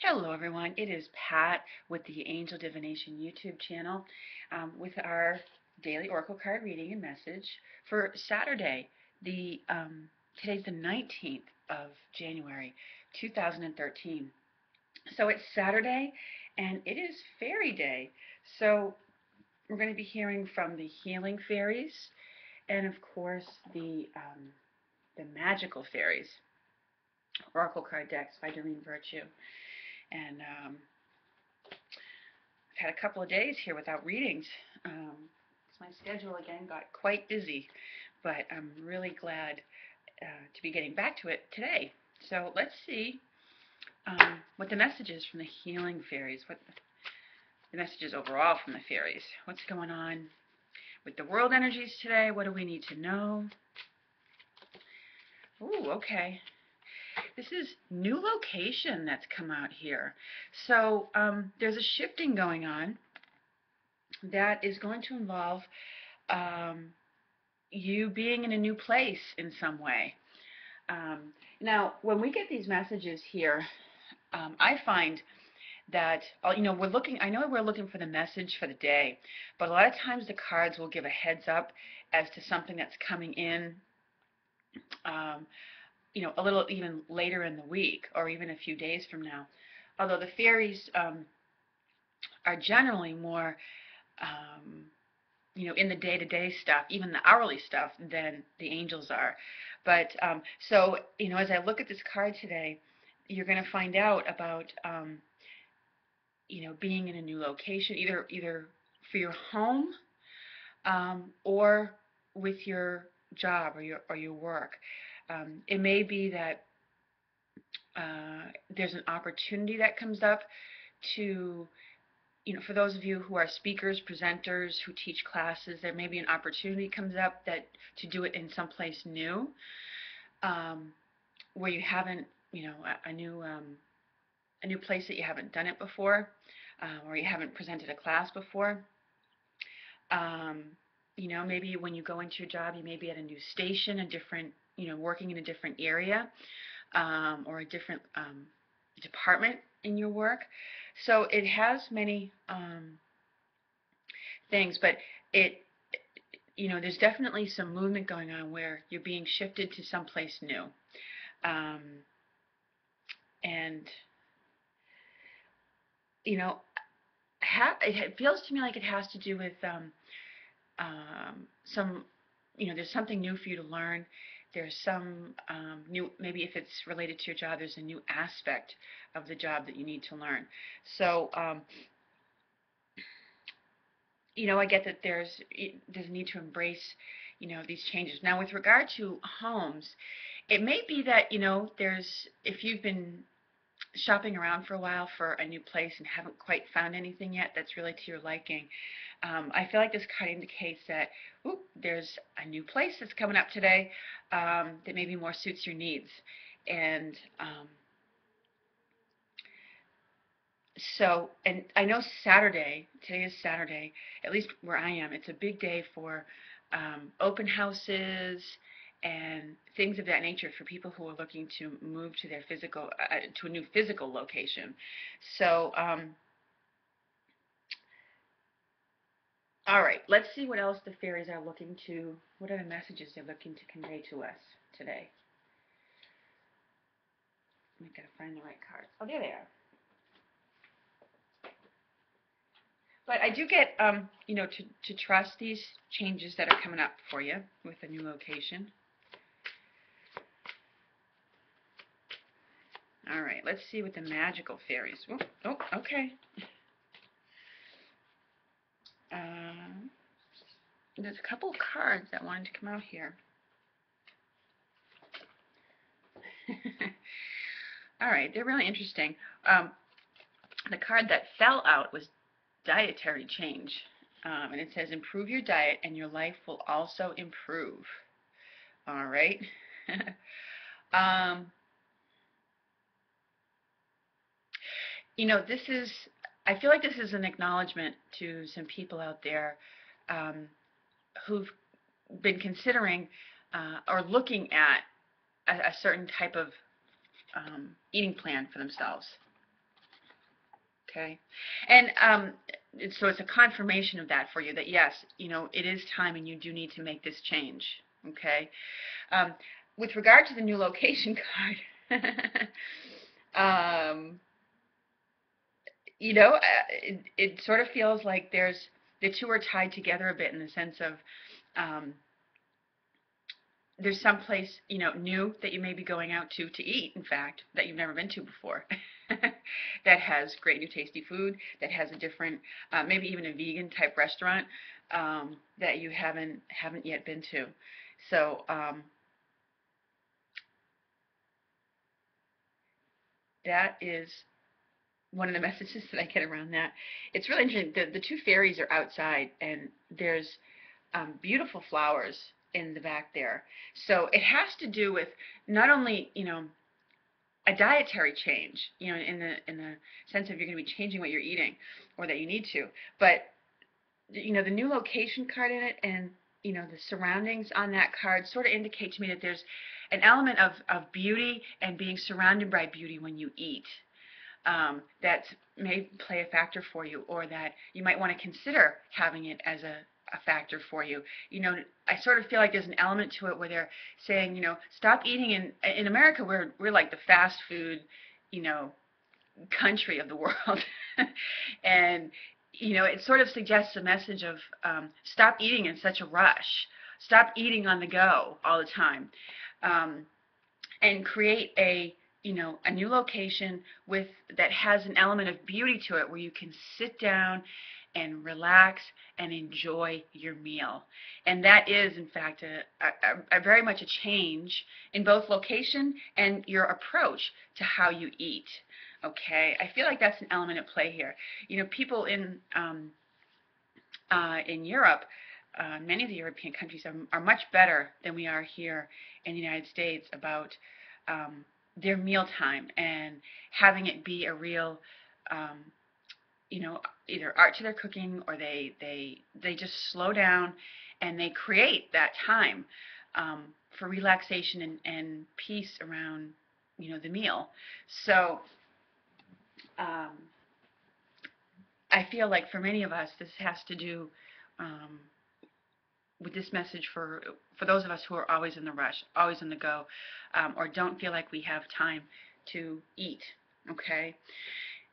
Hello everyone, it is Pat with the Angel Divination YouTube channel with our daily oracle card reading and message for Saturday. Today's the 19th of January 2013. So it's Saturday and it is Fairy Day. So we're going to be hearing from the healing fairies and of course the magical fairies. Oracle card decks by Doreen Virtue. And I've had a couple of days here without readings. My schedule again got quite busy, but I'm really glad to be getting back to it today. So let's see what the message is from the healing fairies, what the message is overall from the fairies. What's going on with the world energies today? What do we need to know? Ooh, okay. This is new location that's come out here. So there's a shifting going on that is going to involve you being in a new place in some way. Now, when we get these messages here, I find that we're looking. I know we're looking for the message for the day, but a lot of times the cards will give a heads up as to something that's coming in. A little even later in the week, or even a few days from now. Although the fairies are generally more in the day-to-day stuff, even the hourly stuff, than the angels are. But so, as I look at this card today, you're going to find out about, being in a new location, either for your home or with your job or your work. It may be that there's an opportunity that comes up to, for those of you who are speakers, presenters, who teach classes, there may be an opportunity comes up that to do it in someplace new, where you haven't, a new place that you haven't done it before, or you haven't presented a class before. Maybe when you go into your job, you may be at a new station, a different, working in a different area, or a different department in your work. So it has many things, but there's definitely some movement going on where you're being shifted to someplace new. And it feels to me like it has to do with some, there's something new for you to learn. There's some new, maybe if it's related to your job, there's a new aspect of the job that you need to learn. So, I get that there's a need to embrace, these changes. Now, with regard to homes, it may be that, if you've been shopping around for a while for a new place and haven't quite found anything yet that's really to your liking, I feel like this card indicates that there's a new place that's coming up today that maybe more suits your needs. And and I know today is Saturday, at least where I am, it's a big day for open houses and things of that nature for people who are looking to move to their to a new physical location. So, all right, let's see what else the fairies are looking to, what are the messages they're looking to convey to us today. I've got to find the right cards. Oh, there they are. But I do get, to trust these changes that are coming up for you with a new location. All right, let's see what the magical fairies. Oh, okay. There's a couple of cards that wanted to come out here. All right, they're really interesting. The card that fell out was Dietary Change. And it says, improve your diet and your life will also improve. All right. I feel like this is an acknowledgement to some people out there who've been considering or looking at a certain type of eating plan for themselves. Okay. And so it's a confirmation of that for you that yes, it is time and you do need to make this change. Okay. Um, with regard to the new location card, um, it sort of feels like the two are tied together a bit in the sense of um, there's some place new that you may be going out to eat, in fact, that you've never been to before, that has great new tasty food, that has a different maybe even a vegan type restaurant that you haven't yet been to. So that is one of the messages that I get around that. It's really interesting. The two fairies are outside, and there's beautiful flowers in the back there. So it has to do with not only a dietary change, in the sense of you're going to be changing what you're eating, or that you need to, but the new location card in it, and the surroundings on that card sort of indicate to me that there's an element of beauty and being surrounded by beauty when you eat. That may play a factor for you, or that you might want to consider having it as a factor for you. I sort of feel like there's an element to it where they're saying, stop eating in America. We're like the fast food, you know, country of the world, and it sort of suggests a message of stop eating in such a rush, stop eating on the go all the time, and create a new location that has an element of beauty to it, where you can sit down and relax and enjoy your meal. And that is, in fact, a very much a change in both location and your approach to how you eat. Okay, I feel like that's an element at play here. People in Europe, many of the European countries are much better than we are here in the United States about their mealtime and having it be a real, either art to their cooking, or they just slow down and they create that time for relaxation and peace around the meal. So I feel like for many of us, this has to do with this message for those of us who are always in the rush, always in the go, or don't feel like we have time to eat. Okay,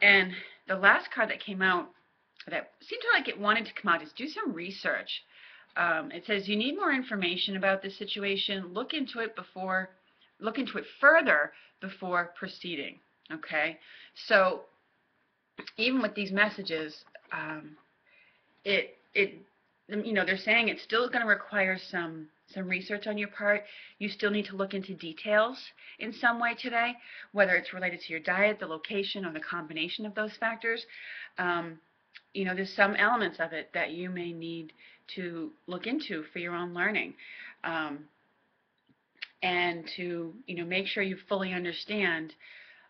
and the last card that came out that seemed like it wanted to come out is do some research. It says you need more information about this situation. Look into it further before proceeding. Okay, so even with these messages, it they're saying it's still going to require some research on your part. You still need to look into details in some way today, whether it's related to your diet, the location, or the combination of those factors. There's some elements of it that you may need to look into for your own learning, and to make sure you fully understand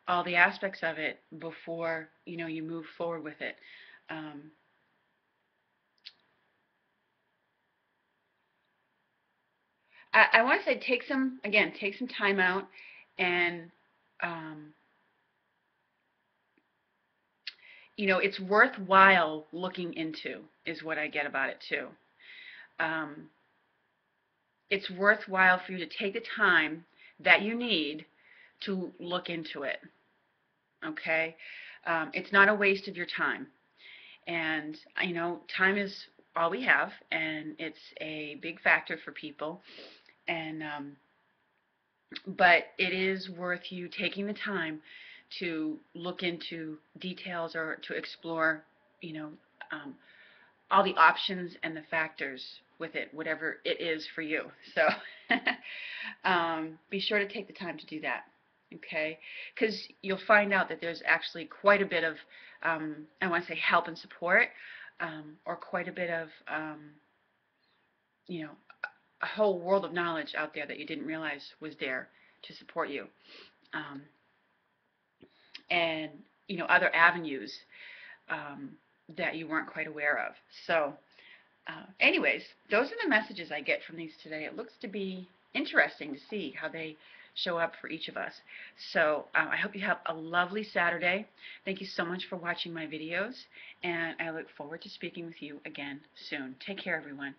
all the aspects of it before you move forward with it. I want to say take some time out, and it's worthwhile looking into, is what I get about it too. It's worthwhile for you to take the time that you need to look into it. Okay, it's not a waste of your time, and time is all we have, and it's a big factor for people, and but it is worth you taking the time to look into details, or to explore, um, all the options and the factors with it, whatever it is for you. So be sure to take the time to do that, okay? Because you'll find out that there's actually quite a bit of, I want to say, help and support, or quite a bit of, you know, a whole world of knowledge out there that you didn't realize was there to support you, um, and other avenues that you weren't quite aware of. So anyways, those are the messages I get from these today. It looks to be interesting to see how they show up for each of us. So I hope you have a lovely Saturday. Thank you so much for watching my videos, and I look forward to speaking with you again soon. Take care, everyone.